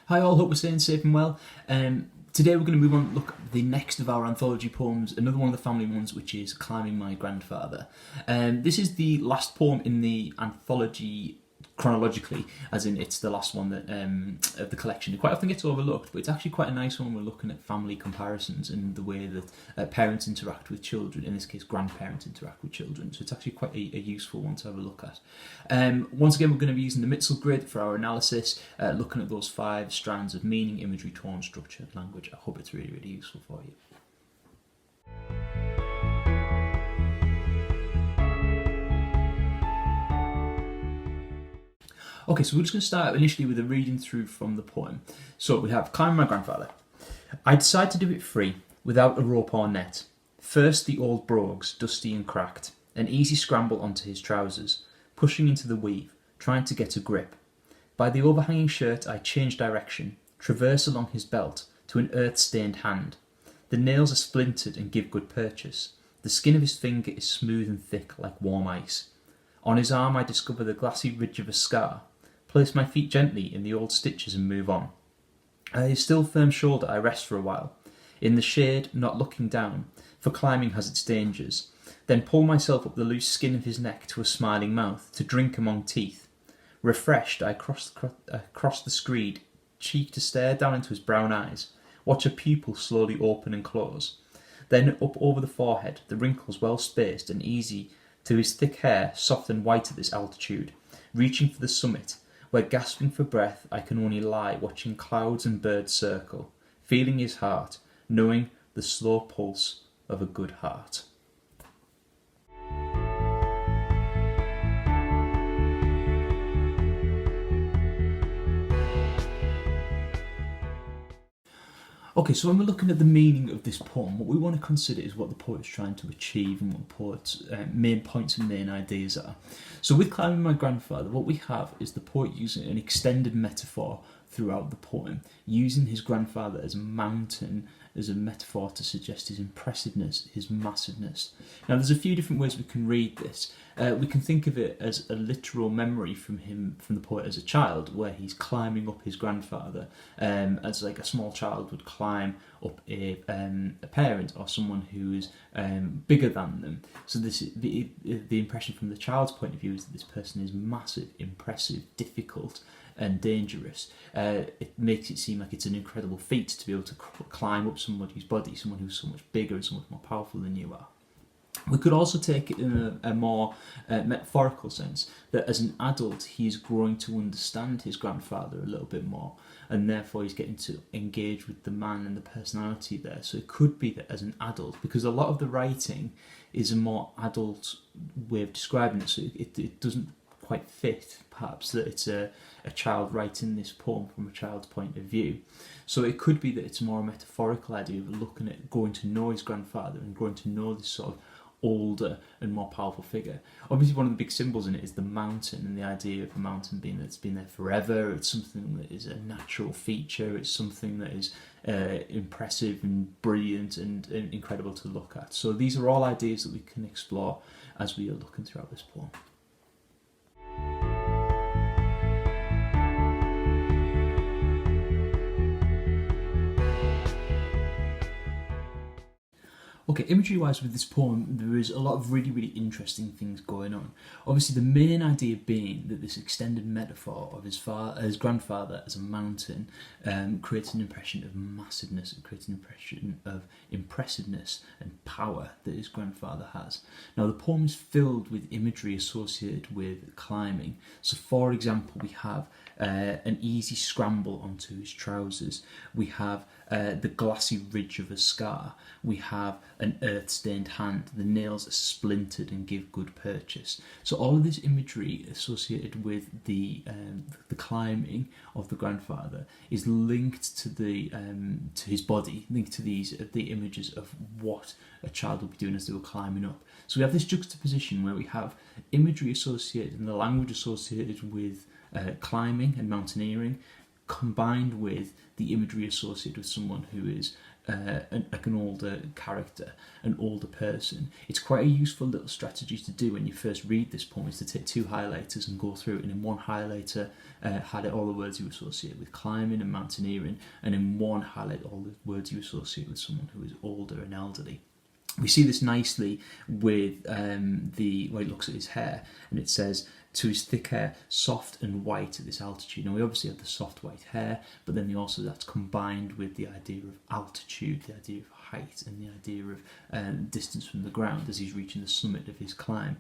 Hi all, hope we're staying safe and well. Today we're going to move on to look at the next of our anthology poems, another one of the family ones, which is Climbing My Grandfather. This is the last poem in the anthology chronologically, as in it's the last one that of the collection. It quite often gets overlooked, but it's actually quite a nice one when we're looking at family comparisons and the way that parents interact with children, in this case grandparents interact with children, so it's actually quite a useful one to have a look at. Once again, we're going to be using the Mitzel grid for our analysis, looking at those 5 strands of meaning, imagery, tone, structure, language. I hope it's really, really useful for you. Okay, so we're just going to start initially with a reading through from the poem. So we have Climbing My Grandfather. I decide to do it free, without a rope or net. First the old brogues, dusty and cracked, an easy scramble onto his trousers, pushing into the weave, trying to get a grip. By the overhanging shirt I change direction, traverse along his belt to an earth-stained hand. The nails are splintered and give good purchase. The skin of his finger is smooth and thick like warm ice. On his arm I discover the glassy ridge of a scar. Place my feet gently in the old stitches and move on. At his still firm shoulder I rest for a while, in the shade, not looking down, for climbing has its dangers, then pull myself up the loose skin of his neck to a smiling mouth, to drink among teeth. Refreshed, I cross the screed, cheek to stare down into his brown eyes, watch a pupil slowly open and close. Then up over the forehead, the wrinkles well spaced and easy, to his thick hair, soft and white at this altitude, reaching for the summit, where gasping for breath I can only lie watching clouds and birds circle, feeling his heart, knowing the slow pulse of a good heart. Okay, so when we're looking at the meaning of this poem, what we want to consider is what the poet's trying to achieve and what the poet's main points and main ideas are. So with Climbing My Grandfather, what we have is the poet using an extended metaphor throughout the poem, using his grandfather as a mountain as a metaphor to suggest his impressiveness, his massiveness. Now there's a few different ways we can read this. We can think of it as a literal memory from the poet as a child, where he's climbing up his grandfather, as like a small child would climb up a parent or someone who is bigger than them. So the impression from the child's point of view is that this person is massive, impressive, difficult, and dangerous. It makes it seem like it's an incredible feat to be able to climb up somebody's body, someone who's so much bigger and so much more powerful than you are. We could also take it in a more metaphorical sense, that as an adult he's growing to understand his grandfather a little bit more, and therefore he's getting to engage with the man and the personality there. So it could be that as an adult, because a lot of the writing is a more adult way of describing it, so it doesn't quite fit perhaps that it's a child writing this poem from a child's point of view. So it could be that it's more a metaphorical idea of looking at going to know his grandfather and growing to know this sort of older and more powerful figure. Obviously one of the big symbols in it is the mountain, and the idea of the mountain being that it's been there forever. It's something that is a natural feature, it's something that is impressive and brilliant and incredible to look at. So these are all ideas that we can explore as we are looking throughout this poem. Okay, imagery-wise with this poem, there is a lot of really, really interesting things going on. Obviously, the main idea being that this extended metaphor of his grandfather as a mountain creates an impression of massiveness, it creates an impression of impressiveness and power that his grandfather has. Now, the poem is filled with imagery associated with climbing. So, for example, we have an easy scramble onto his trousers. We have the glassy ridge of a scar. We have an earth-stained hand. The nails are splintered and give good purchase. So all of this imagery associated with the climbing of the grandfather is linked to to his body, linked to the images of what a child would be doing as they were climbing up. So we have this juxtaposition where we have imagery associated and the language associated with climbing and mountaineering, combined with the imagery associated with someone who is like an older character, an older person. It's quite a useful little strategy to do when you first read this poem, is to take two highlighters and go through it, and in one highlighter highlight all the words you associate with climbing and mountaineering, and in one highlight all the words you associate with someone who is older and elderly. We see this nicely with the way it looks at his hair, and it says, to his thick hair, soft and white at this altitude. Now we obviously have the soft white hair, but then that's combined with the idea of altitude, the idea of height, and the idea of distance from the ground as he's reaching the summit of his climb.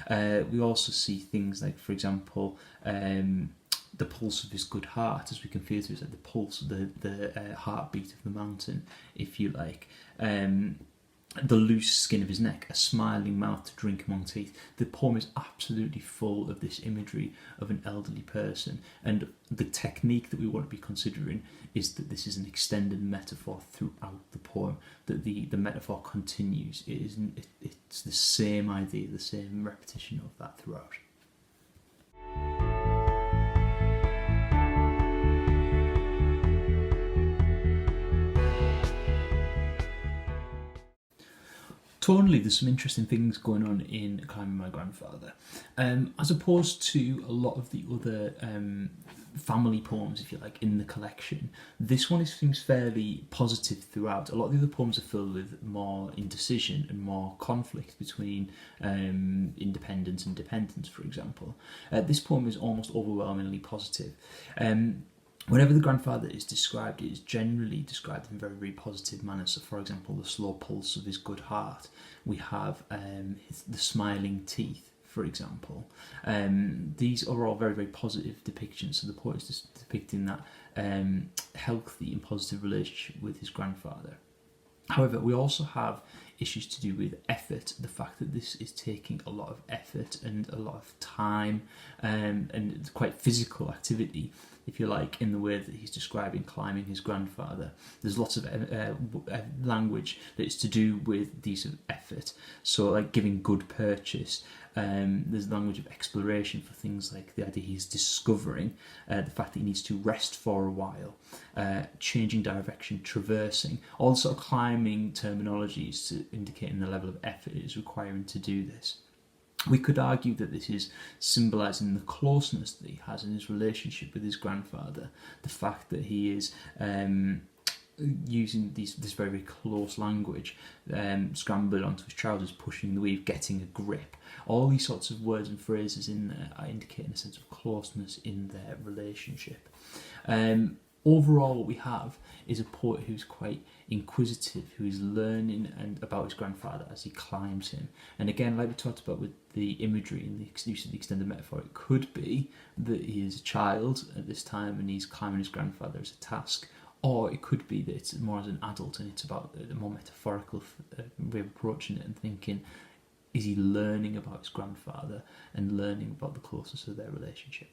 We also see things like, for example, the pulse of his good heart, as we can feel through, it's like the pulse, the heartbeat of the mountain, if you like. The loose skin of his neck, a smiling mouth to drink among teeth. The poem is absolutely full of this imagery of an elderly person, and the technique that we want to be considering is that this is an extended metaphor throughout the poem, that the metaphor continues. It's the same idea, the same repetition of that throughout. Tonally, there's some interesting things going on in Climbing My Grandfather. As opposed to a lot of the other family poems, if you like, in the collection, this one seems fairly positive throughout. A lot of the other poems are filled with more indecision and more conflict between independence and dependence, for example. This poem is almost overwhelmingly positive. Whenever the grandfather is described, it is generally described in a very, very positive manner. So, for example, the slow pulse of his good heart. We have the smiling teeth, for example. These are all very, very positive depictions. So the poet is just depicting that healthy and positive relationship with his grandfather. However, we also have issues to do with effort, the fact that this is taking a lot of effort and a lot of time and quite physical activity, if you like, in the way that he's describing climbing his grandfather. There's lots of language that is to do with these of effort, so like giving good purchase. There's language of exploration for things like the idea he's discovering, the fact that he needs to rest for a while, changing direction, traversing, all sort of climbing terminologies to indicating the level of effort it is requiring to do this. We could argue that this is symbolising the closeness that he has in his relationship with his grandfather, the fact that he is using this very, very close language, scrambling onto his trousers, pushing the weave, getting a grip. All these sorts of words and phrases in there are indicating a sense of closeness in their relationship. Overall, what we have is a poet who's quite inquisitive, who is learning about his grandfather as he climbs him. And again, like we talked about with the imagery and the use of the extended metaphor, it could be that he is a child at this time and he's climbing his grandfather as a task, or it could be that it's more as an adult and it's about a more metaphorical way of approaching it and thinking, is he learning about his grandfather and learning about the closeness of their relationship?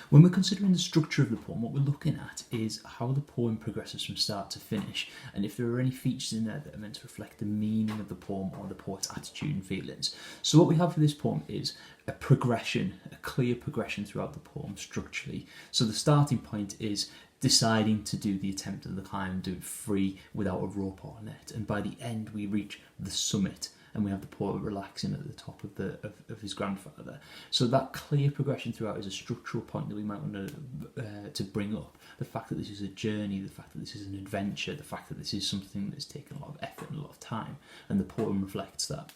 When we're considering the structure of the poem, what we're looking at is how the poem progresses from start to finish, and if there are any features in there that are meant to reflect the meaning of the poem or the poet's attitude and feelings. So what we have for this poem is a progression, a clear progression throughout the poem structurally. So the starting point is deciding to do the attempt of the climb and do it free without a rope or a net, and by the end we reach the summit and we have the poet relaxing at the top of his grandfather. So that clear progression throughout is a structural point that we might want to bring up. The fact that this is a journey, the fact that this is an adventure, the fact that this is something that's taken a lot of effort and a lot of time, and the poem reflects that.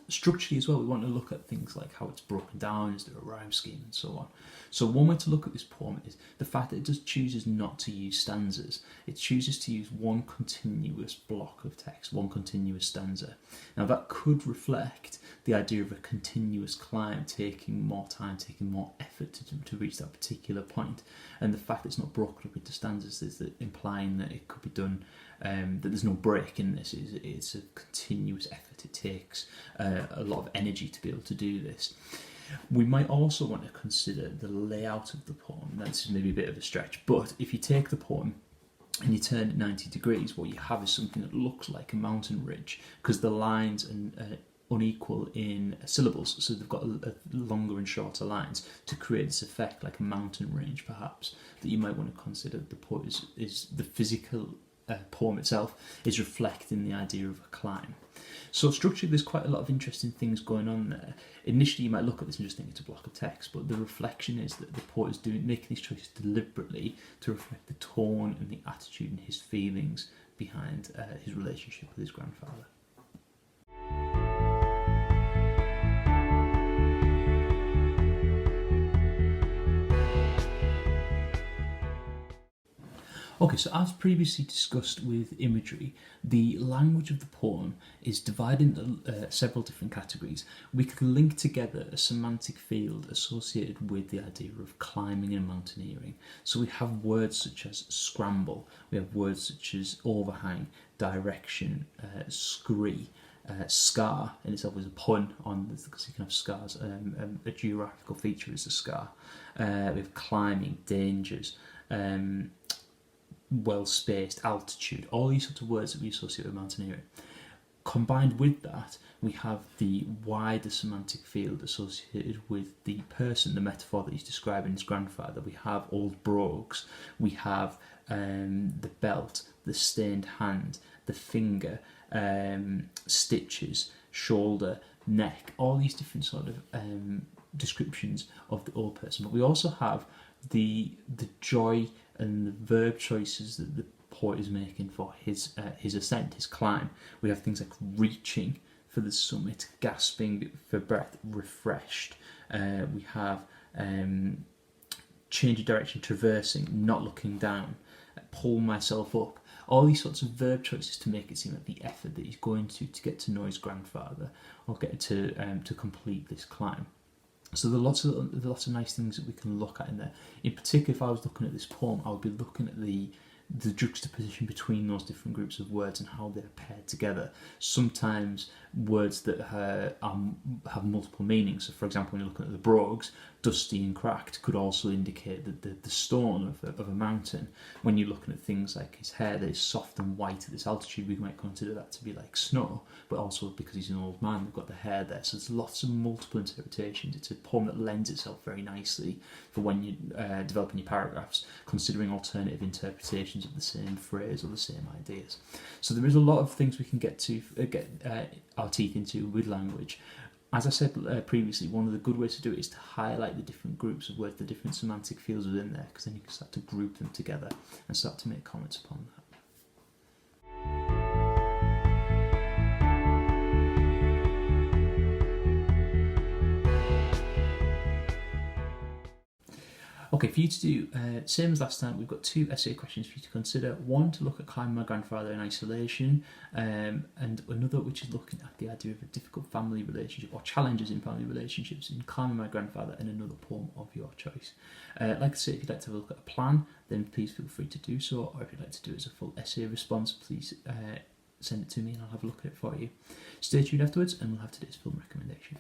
Structurally as well, we want to look at things like how it's broken down, is there a rhyme scheme, and so on. So one way to look at this poem is the fact that it just chooses not to use stanzas. It chooses to use one continuous block of text, one continuous stanza. Now that could reflect the idea of a continuous climb, taking more time, taking more effort to reach that particular point. And the fact that it's not broken up into stanzas is that implying that it could be done, that there's no break in this. It's a continuous effort. It takes a lot of energy to be able to do this. We might also want to consider the layout of the poem. Now, this is maybe a bit of a stretch, but if you take the poem and you turn it 90 degrees, what you have is something that looks like a mountain ridge, because the lines and unequal in syllables, so they've got a longer and shorter lines to create this effect, like a mountain range perhaps, that you might want to consider the poet is the physical poem itself is reflecting the idea of a climb. So structurally there's quite a lot of interesting things going on there. Initially you might look at this and just think it's a block of text, but the reflection is that the poet is making these choices deliberately to reflect the tone and the attitude and his feelings behind his relationship with his grandfather. Okay, so as previously discussed with imagery, the language of the poem is divided into several different categories. We can link together a semantic field associated with the idea of climbing and mountaineering. So we have words such as scramble, we have words such as overhang, direction, scree, scar in itself is a pun on this because you can have scars. A geographical feature is a scar. We have climbing, dangers, well-spaced, altitude, all these sorts of words that we associate with mountaineering. Combined with that, we have the wider semantic field associated with the person, the metaphor that he's describing his grandfather. We have old brogues, we have the belt, the stained hand, the finger, stitches, shoulder, neck, all these different sort of descriptions of the old person. But we also have the joy and the verb choices that the poet is making for his ascent, his climb. We have things like reaching for the summit, gasping for breath, refreshed. We have change of direction, traversing, not looking down, pull myself up. All these sorts of verb choices to make it seem like the effort that he's going to get to know his grandfather or get to complete this climb. So there are lots of nice things that we can look at in there. In particular, if I was looking at this poem, I would be looking at the juxtaposition between those different groups of words and how they're paired together. Sometimes words that have multiple meanings. So, for example, when you're looking at the brogues, dusty and cracked could also indicate that the stone of a mountain. When you're looking at things like his hair that is soft and white at this altitude, we might consider that to be like snow, but also because he's an old man, we've got the hair there. So there's lots of multiple interpretations. It's a poem that lends itself very nicely for when you're developing your paragraphs, considering alternative interpretations of the same phrase or the same ideas. So there is a lot of things we can get our teeth into with language. As I said previously, one of the good ways to do it is to highlight the different groups of words, the different semantic fields within there, because then you can start to group them together and start to make comments upon that. Okay, for you to do, same as last time, we've got 2 essay questions for you to consider. One to look at climbing my grandfather in isolation, and another which is looking at the idea of a difficult family relationship or challenges in family relationships in climbing my grandfather, and another poem of your choice. Like I say, if you'd like to have a look at a plan, then please feel free to do so, or if you'd like to do it as a full essay response, please send it to me and I'll have a look at it for you. Stay tuned afterwards and we'll have today's film recommendation.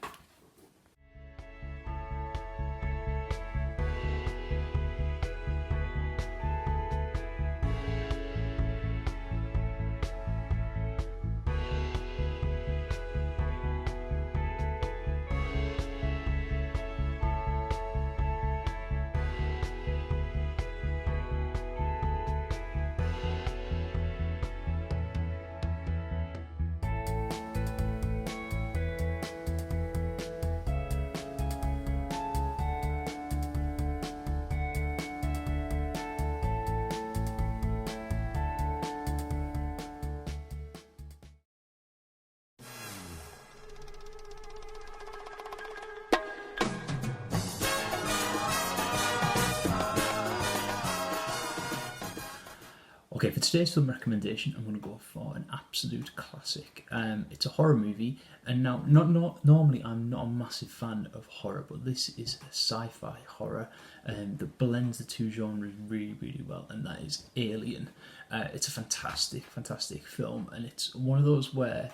Okay, for today's film recommendation, I'm going to go for an absolute classic. It's a horror movie, and now, normally I'm not a massive fan of horror, but this is a sci-fi horror that blends the two genres really, really well, and that is Alien. It's a fantastic, fantastic film, and it's one of those where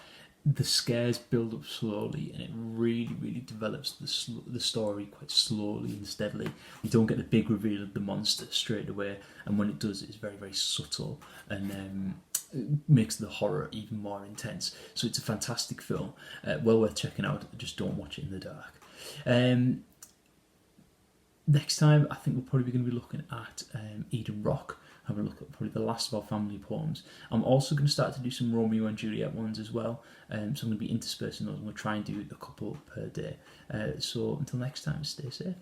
the scares build up slowly and it really, really develops the story quite slowly and steadily. You don't get the big reveal of the monster straight away, and when it does, it's very, very subtle and makes the horror even more intense. So it's a fantastic film, well worth checking out. Just don't watch it in the dark. Next time, I think we're probably going to be looking at Eden Rock, having a look at probably the last of our family poems. I'm also going to start to do some Romeo and Juliet ones as well, so I'm going to be interspersing those. I'm going to try and do a couple per day. So until next time, stay safe.